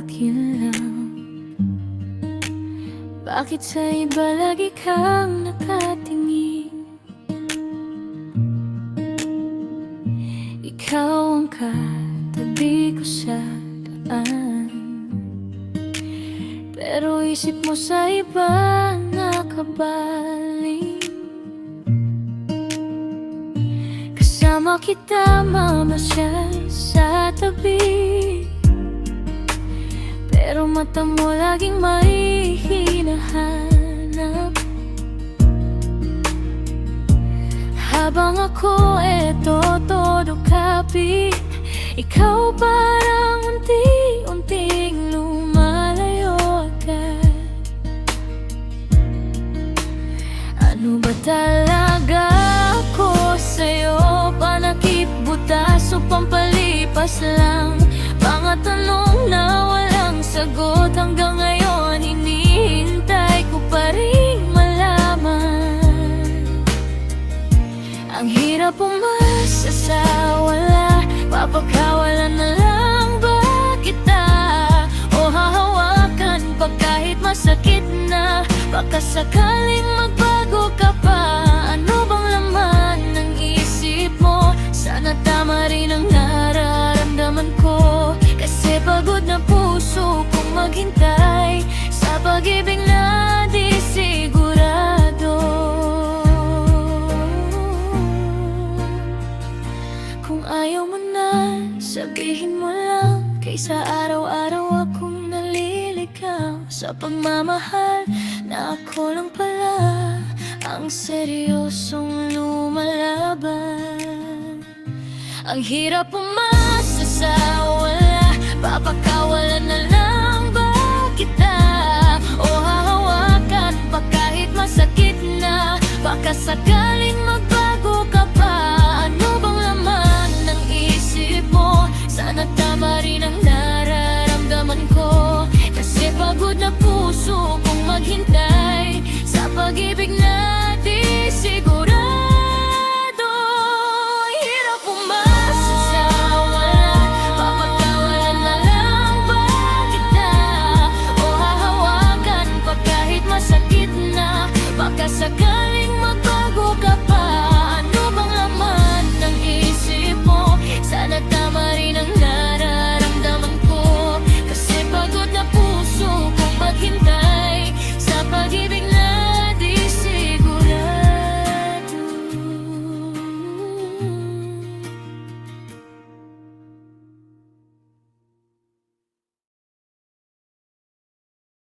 akin lang? Bakit sa iba lagi kang nakatingin? Ikaw ang katabi ko sa daan, pero isip mo sa iba nakabaling. Kasama kita mamasyal sa tabi, pero mata mo laging may hinahanap. Habang ako eto todo kapi, ikaw parang unti-unting lumalayo agad. Ano ba talaga ako sa'yo? Panakip, butas o pampalipas lang? Mga tanong na walang sagot, hanggang ngayon hinihintay ko pa rin malaman. Ang hirap umasa sa wala, papakawalan na lang ba kita? O hahawakan pa kahit masakit na, baka sakaling magbago ka pa. Ano bang laman ng isip mo? Sana tama rin ang nararamdaman ko, kasi pagod na puso kong maghintay sa pag-ibig na di sigurado. Kung ayaw mo na, sabihin mo lang, kaysa araw-araw akong naliligaw sa pagmamahal na ako lang pala ang seryosong lumalaban. Ang hirap umasa sa wala, papakawalan na lang ba kita? O hahawakan pa kahit masakit na, baka sakaling magbago ka pa. Ano bang laman ng isip mo? Sana tama rin ang nararamdaman ko, kasi pagod na puso kong maghintay